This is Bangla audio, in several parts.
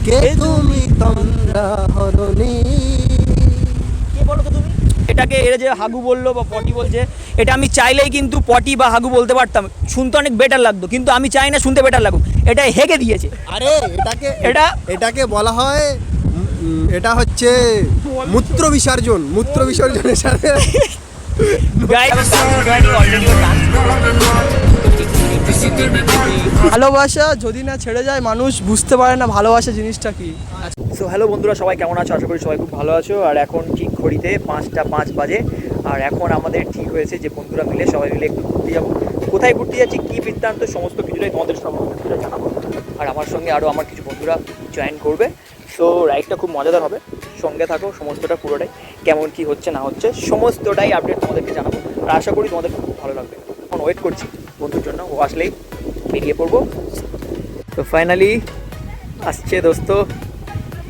কে তুমি তন্দ্রা হরণী। কে বলো তো তুমি? এটাকে এরা যে হাগু বললো বা পটি বলছে, এটা আমি চাইলেই কিন্তু পটি বা হাগু বলতে পারতাম, শুনতে অনেক বেটার লাগতো, কিন্তু আমি চাই না শুনতে বেটার লাগুক, এটা হেগে দিয়েছে। আরে এটাকে বলা হয় এটা হচ্ছে মূত্র বিসর্জন। মূত্র বিসর্জনের সাথে ভালোবাসা যদি না ছেড়ে যায় মানুষ বুঝতে পারে না ভালোবাসা জিনিসটা কি। সো হ্যালো বন্ধুরা, সবাই কেমন আছো? আশা করি সবাই খুব ভালো আছো। আর এখন ঠিক ঘড়িতে 5টা 5 বাজে। আর এখন আমাদের ঠিক হয়েছে যে বন্ধুরা মিলে সবাই মিলে একটু ঘুরতে যাবো। কোথায় ঘুরতে যাচ্ছি, কী বৃত্তান্ত, সমস্ত কিছুটাই তোমাদের সঙ্গে জানাবো। আর আমার সঙ্গে আরও আমার কিছু বন্ধুরা জয়েন করবে। সো রাইডটা খুব মজাদার হবে, সঙ্গে থাকো। সমস্তটা পুরোটাই কেমন কি হচ্ছে না হচ্ছে সমস্তটাই আপডেট তোমাদেরকে জানাবো। আর আশা করি তোমাদের খুব ভালো লাগবে। এখন ওয়েট করছি বন্ধুর জন্য, ও আসলেই বেরিয়ে পড়বো। তো ফাইনালি আসছে দোস্ত,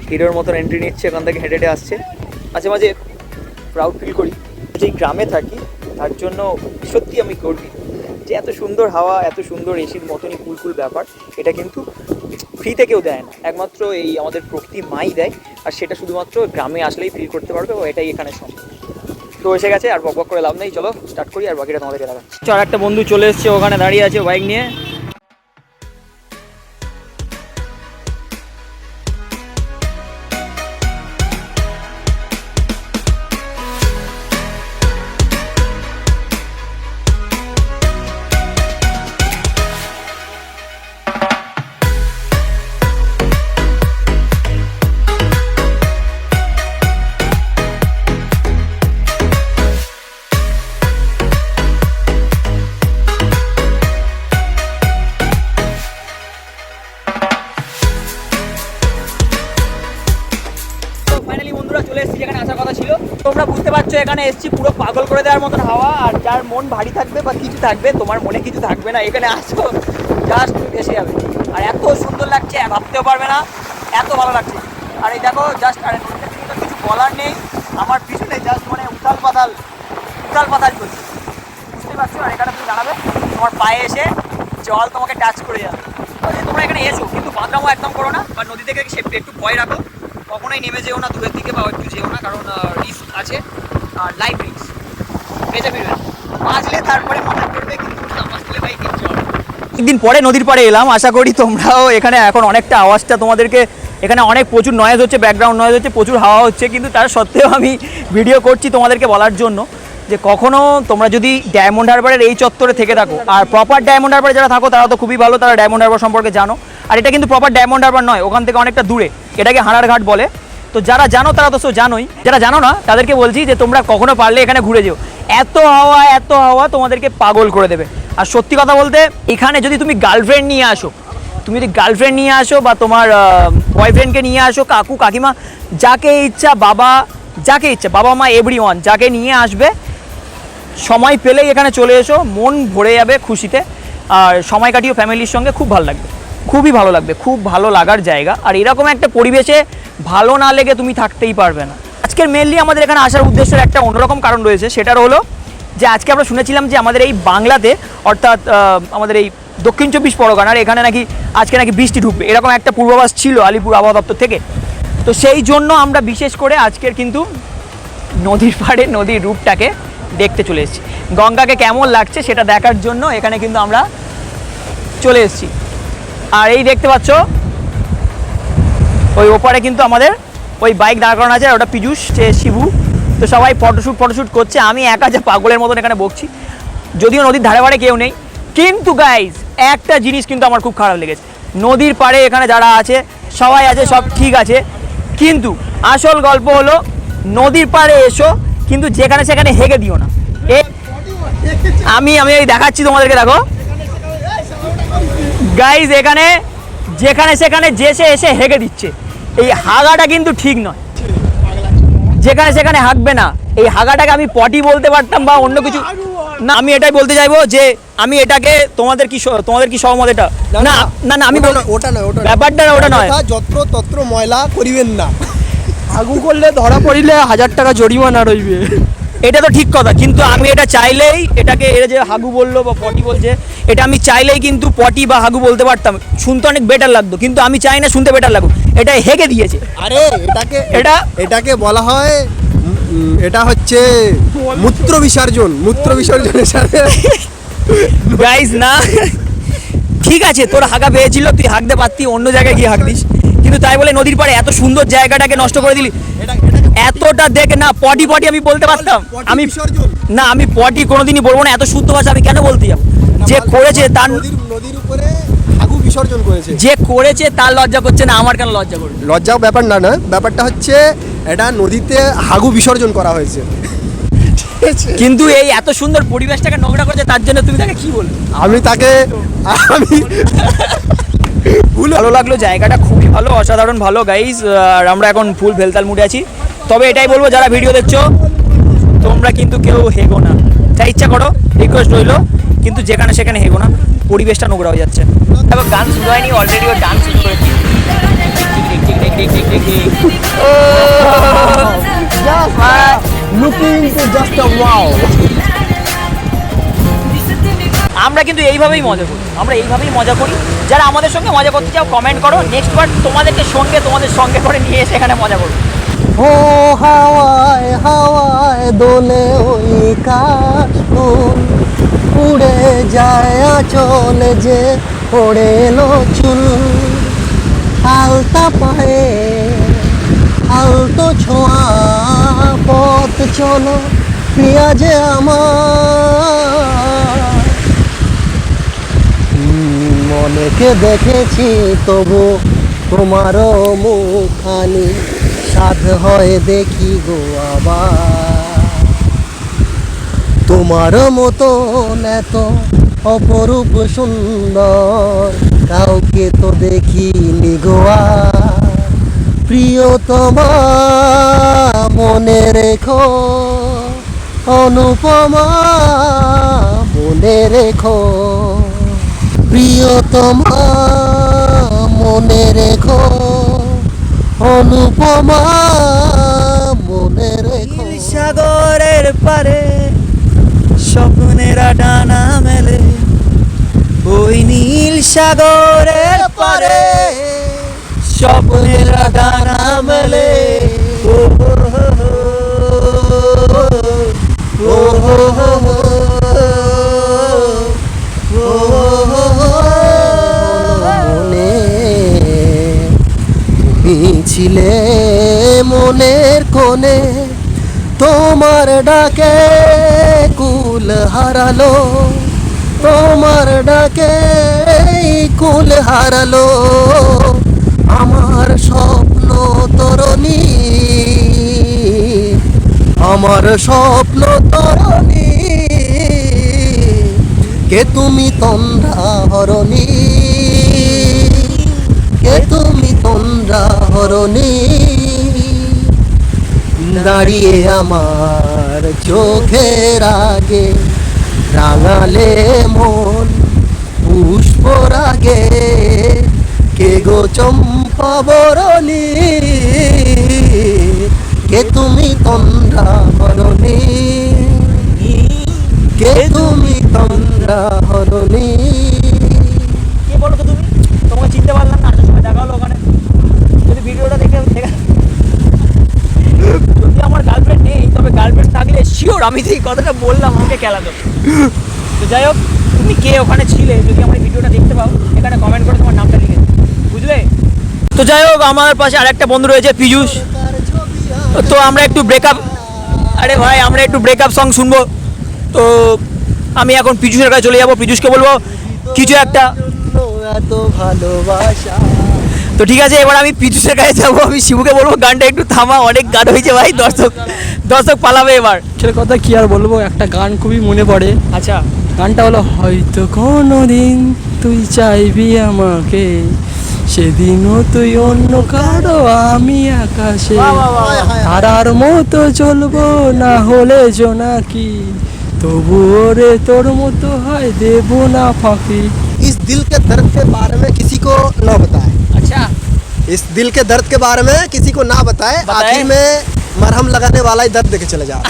হিরোর মতন এন্ট্রি নিচ্ছে, এখান থেকে হেঁটে হেঁটে আসছে। মাঝে মাঝে প্রাউড ফিল করি যে গ্রামে থাকি, তার জন্য সত্যি আমি গর্বিত যে এত সুন্দর হাওয়া, এত সুন্দর এসির মতনই কুলকুল ব্যাপার, এটা কিন্তু ফ্রিতে কেউ দেয় না, একমাত্র এই আমাদের প্রকৃতি মাই দেয়। আর সেটা শুধুমাত্র গ্রামে আসলেই ফিল করতে পারবে, ও এটাই এখানে সম্ভব। তো এসে গেছে, আর বক করে লাভ নেই, চলো স্টার্ট করি আর বাকিটা তোমাদেরকে দেখাচ্ছি। আর একটা বন্ধু চলে এসছে, ওখানে দাঁড়িয়ে আছে বাইক নিয়ে। চলে এসেছি যেখানে আসার কথা ছিল। তোমরা বুঝতে পারছো এখানে এসেছি পুরো পাগল করে দেওয়ার মতন হাওয়া। আর যার মন ভারী থাকবে বা কিছু থাকবে, তোমার মনে কিছু থাকবে না, এখানে আসো জাস্ট এসে যাবে। আর এত সুন্দর লাগছে, ভাবতেও পারবে না, এত ভালো লাগছে। আর এই দেখো জাস্ট, আর কিছু বলার নেই, আমার পিছনে জাস্ট মানে উথাল পাতাল চলছে, বুঝতে পারছো। আর এখানে তুমি দাঁড়াবে, তোমার পায়ে এসে জল তোমাকে টাচ করে যাবে। তোমরা এখানে এসো, কিন্তু বাঁধরামো একদম করো না, বা নদী থেকে একটু ভয় রাখো, কখনোই নেমে যেও না দূরের দিকে, বা একটু যেও না, কারণ রিস্ক আছে, আর লাইফ রিস্ক, বেঁচে ফিরবে। বাঁচলে তারপরে মনে করবে, কিন্তু না বাঁচলে ভাই কিচ্ছু হবে। একদিন পরে নদীর পাড়ে এলাম, আশা করি তোমরাও এখানে এখন অনেকটা আওয়াজটা তোমাদেরকে, এখানে অনেক প্রচুর নয়েজ হচ্ছে, ব্যাকগ্রাউন্ড নয়েজ হচ্ছে, প্রচুর হাওয়া হচ্ছে, কিন্তু তার সত্ত্বেও আমি ভিডিও করছি তোমাদেরকে বলার জন্য যে কখনও তোমরা যদি ডায়মন্ড হারবারের এই চত্বরে থেকে থাকো, আর প্রপার ডায়মন্ড হারবারে যারা থাকো তারা তো খুবই ভালো, তারা ডায়মন্ড হারবার সম্পর্কে জানো। আর এটা কিন্তু প্রপার ডায়মন্ড হারবার নয়, ওখান থেকে অনেকটা দূরে, এটাকে হানারঘাট বলে। তো যারা জানো তারা তো জানোই, যারা জানো না তাদেরকে বলছি যে তোমরা কখনো পারলে এখানে ঘুরে যেও। এত হাওয়া তোমাদেরকে পাগল করে দেবে। আর সত্যি কথা বলতে, এখানে যদি তুমি গার্লফ্রেন্ড নিয়ে আসো, বা তোমার বয়ফ্রেন্ডকে নিয়ে আসো, কাকু কাকিমা, যাকে ইচ্ছা, বাবা মা, এভরিওয়ান যাকে নিয়ে আসবে, সময় পেলেই এখানে চলে এসো, মন ভরে যাবে খুশিতে। আর সময় কাটিও ফ্যামিলির সঙ্গে, খুব ভালো লাগবে, খুবই ভালো লাগবে, খুব ভালো লাগার জায়গা। আর এরকম একটা পরিবেশে ভালো না লেগে তুমি থাকতেই পারবে না। আজকের মেনলি আমাদের এখানে আসার উদ্দেশ্যের একটা অন্যরকম কারণ রয়েছে, সেটার হলো যে আজকে আমরা শুনেছিলাম যে আমাদের এই বাংলাতে, অর্থাৎ আমাদের এই দক্ষিণ 24 পরগনার এখানে নাকি আজকে নাকি বৃষ্টি ঢুকবে, এরকম একটা পূর্বাভাস ছিল আলিপুর আবহাওয়া দপ্তর থেকে। তো সেই জন্য আমরা বিশেষ করে আজকের কিন্তু নদীর পাড়ে নদীর রূপটাকে দেখতে চলে এসেছি, গঙ্গাকে কেমন লাগছে সেটা দেখার জন্য এখানে কিন্তু আমরা চলে এসেছি। আর এই দেখতে পাচ্ছ ওই ওপারে কিন্তু আমাদের ওই বাইক দাঁড় করানো আছে, ওটা পীযূষ, শিবু। তো সবাই ফটোশ্যুট করছে, আমি একা যে পাগলের মতন এখানে বকছি, যদিও নদীর ধারে পাড়ে কেউ নেই। কিন্তু গাইজ একটা জিনিস কিন্তু আমার খুব খারাপ লেগেছে, নদীর পাড়ে এখানে যারা আছে সবাই আছে, সব ঠিক আছে, কিন্তু আসল গল্প হলো নদীর পাড়ে এসো, কিন্তু যেখানে সেখানে হেগে দিও না। আমি এই দেখাচ্ছি তোমাদেরকে, দেখো গাইজ, এখানে যেখানে সেখানে এসে হেগে দিচ্ছে, এই হাগাটা কিন্তু ঠিক নয়, যেখানে সেখানে হাঁকবে না। এই হাগাটাকে আমি পটি বলতে পারতাম বা অন্য কিছু না, আমি এটাই বলতে চাইবো যে আমি এটাকে তোমাদের কি সহমত? এটা না না না, আমি ওটা নয়, ব্যাপারটা ওটা নয়, যত্র তত্র ময়লা করিবেন না। হাগু করলে ধরা পড়িলে 1000 টাকা জরিমানা রইবে। এটা তো ঠিক কথা, কিন্তু আমি এটা চাইলেই, এটাকে এরা যে হাগু বললো বা পটি বলছে, এটা আমি চাইলেই কিন্তু পটি বা হাগু বলতে পারতাম, শুনতে অনেক বেটার লাগতো, কিন্তু আমি চাই না শুনতে বেটার লাগুক, এটা হেগে দিয়েছে। আরে এটা- এটাকে বলা হয় এটা হচ্ছে মূত্র বিসর্জনের সাথে গাইস না, ঠিক আছে তোর হাগা পেয়েছিল, তুই হাঁকতে পারতি, অন্য জায়গায় গিয়ে হাঁক দিস, কিন্তু তাই বলে নদীর পাড়ে এত সুন্দর জায়গাটাকে নষ্ট করে দিলি। এতটা দেখ না, পটি আমি বলতে পারতাম, আমি না, আমি পটি কোনোদিনই বলবো না, এত শুদ্ধ ভাষা আমি কেন বলতে যাবো? যে করেছে তার, নদীর উপরে হাগু বিসর্জন করেছে, যে করেছে তার লজ্জা করছে না, আমার কেন লজ্জা করবে? লজ্জার ব্যাপার না, ব্যাপারটা হচ্ছে এটা নদীতে হাগু বিসর্জন করা হয়েছে। কিন্তু এই এত সুন্দর পরিবেশটাকে নোংরা করেছে, তার জন্য তুমি তাকে কি বলবে? আমি ভালো লাগলো, জায়গাটা খুবই ভালো, অসাধারণ ভালো গাইস। আর আমরা এখন ফুল ভেলতাল মুডে আছি। তবে এটাই বলবো, যারা ভিডিও দেখছো তোমরা কিন্তু কেউ হেগো না, যা ইচ্ছা করো, রিকোয়েস্ট রইলো, কিন্তু যেখানে সেখানে হেগো না, পরিবেশটা নোংরা হয়ে যাচ্ছে। এবার গান শুরু হয়নি, অলরেডি ও ডান্স শুরু করেছি। আমরা কিন্তু এইভাবেই মজা করি, যারা আমাদের সঙ্গে মজা করতে চাও কমেন্ট করো, নেক্সট বার তোমাদের সঙ্গে করে নিয়ে এসে এখানে মজা করবো। ও হাওয়ায় হাওয়ায় দোলে ওই কাশফুল, উড়ে যায় চলে যে পড়ে এলো চুল, আলতা পায়ে আলতো ছোঁয়া পথ চলো প্রিয়া যে আমার, অনেকে দেখেছি তবু তোমারও মুখানি, সাধ হয় দেখি গো আবার, তোমার মতন এত অপরূপ সুন্দর কাউকে তো দেখিনি গো আর, প্রিয়তমা মনে রেখো, অনুপমা মনে রেখো, প্রিয়তমা মনে রেখো, অনুপমা মনে রেখো। সাগরের পারে স্বপ্নেরা ডানা মেলে, ওই নীল সাগরের পারে স্বপ্নেরা ডানা মেলে, তুমি ছিলে মনের কোণে, তোমার ডাকে কুল হারালো, তোমার ডাকে কুল হারালো, আমার স্বপ্ন তরণী, আমার স্বপ্ন তরণী, কে তুমি তন্দ্রা হরণী, কে তুমি তন্দ্রা হরণী, দাঁড়িয়ে আমার চোখের আগে রাঙালে মন পুষ্প রাগে, কে গো চম্পা বরণী, কে তুমি তন্দ্রা হরণী, কে তুমি তন্দ্রা হরণী। কে বলো তো তুমি? তোমাকে চিনতে পারলাম না, আসার সময় দেখা হলো ওখানে, যদি ভিডিওটা দেখে যদি আমার গার্লফ্রেন্ড নেই, তবে গার্লফ্রেন্ড থাকলে শিওর আমি এই কথাটা বললাম, আমাকে খেলাতো। তো যাই হোক, তুমি কে ওখানে ছিলে, যদি আমার ভিডিওটা দেখতে পাও এখানে কমেন্ট করে তোমার নামটা লিখে, বুঝলে? তো যাই হোক, আমার পাশে আরেকটা বন্ধু রয়েছে পীযূষ, তো আমরা একটু ব্রেকআপ, আরে ভাই আমরা একটু ব্রেকআপ সং শুনবো। তো আমি এখন পীযূষের কাছে চলে যাবো, পীযূষকে বলবো কিছু একটা, এত ভালোবাসা। তো ঠিক আছে, এবার আমি পীযূষের কাছে যাবো, আমি শিবুকে বলবো গানটা একটু থামা, অনেক গান হয়েছে ভাই, দর্শক পালাবে এবার। সে কথা কি আর বলবো, একটা গান খুবই মনে পড়ে। আচ্ছা, গানটা হলো, হয়তো কোনোদিন তুই চাইবি আমাকে, সেদিনও তুই অন্য কারো আমি আকাশে, বাহ, বাহ, বাহ, বাহ। তারার মতো চলবো না হলে জোনাকি, তবুও রে তোর মতো হয় দেব না ফাঁকি। इस दिल के दर्द के बारे में किसी को ना बताए, अच्छा, इस दिल के दर्द के बारे में किसी को ना बताए, आखिर में मरहम लगाने वाला ही दर्द देके चले जाओ।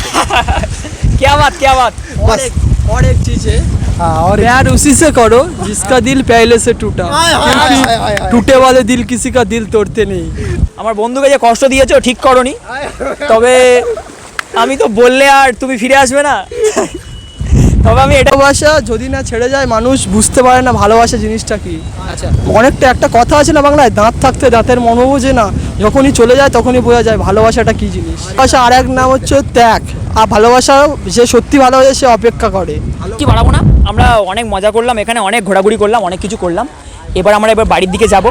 क्या बात, क्या बात। बस और एक चीज़ है, हाँ और प्यार उसी से करो जिसका दिल पहले से टूटा हाय, हाय, क्योंकि हाय, हाय, हाय। टूटे वाले दिल किसी का दिल तोड़ते नहीं। আমার বন্ধুকে যে কষ্ট দিয়েছো ঠিক করনি, তবে আমি তো বললে আর তুমি ফিরে আসবে না, তবে আমি এটা ভালোবাসা যদি না ছেড়ে যায় মানুষ বুঝতে পারে না ভালোবাসা জিনিসটা কি। আচ্ছা অনেকটা একটা কথা আছে না বাংলায়, দাঁত থাকতে দাঁতের মর্ম বোঝে না, যখনই চলে যায় তখনই বোঝা যায় ভালোবাসাটা কি জিনিস। ভালোবাসা আর এক নাম হচ্ছে ত্যাগ, আর ভালোবাসা যে সত্যি ভালোবাসে সে অপেক্ষা করে। কি বাড়াবো না, আমরা অনেক মজা করলাম এখানে, অনেক ঘোরাঘুরি করলাম, অনেক কিছু করলাম। আমরা এবার বাড়ির দিকে যাব।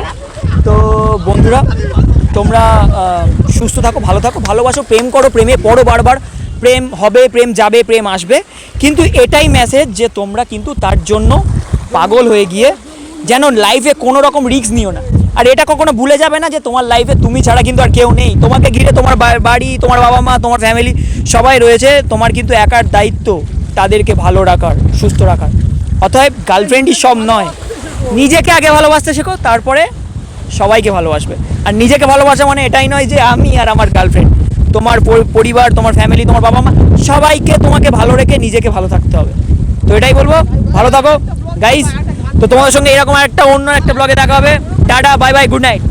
তো বন্ধুরা তোমরা সুস্থ থাকো, ভালো থাকো, ভালোবাসো, প্রেম করো, প্রেমে পড়ো বারবার, প্রেম হবে, প্রেম যাবে, প্রেম আসবে, কিন্তু এটাই মেসেজ যে তোমরা কিন্তু তার জন্য পাগল হয়ে গিয়ে যেন লাইফে কোনো রকম রিস্ক নিও না। আর এটা কখনো ভুলে যাবে না যে তোমার লাইফে তুমি ছাড়া কিন্তু আর কেউ নেই, তোমাকে ঘিরে তোমার বাড়ি, তোমার বাবা মা, তোমার ফ্যামিলি সবাই রয়েছে, তোমার কিন্তু একার দায়িত্ব তাদেরকে ভালো রাখার, সুস্থ রাখার। অতএব গার্লফ্রেন্ডই সব নয়, নিজেকে আগে ভালোবাসতে শেখো, তারপরে সবাইকে ভালোবাসবে। আর নিজেকে ভালোবাসা মানে এটাই নয় যে আমি আর আমার গার্লফ্রেন্ড, তোমার পরিবার, তোমার ফ্যামিলি, তোমার বাবা মা সবাইকে তোমাকে ভালো রেখে নিজেকে ভালো থাকতে হবে। তো এটাই বলবো, ভালো থাকো গাইস। তো তোমাদের সঙ্গে এরকম একটা অন্য একটা ব্লগে দেখা হবে। Tata, bye bye, good night.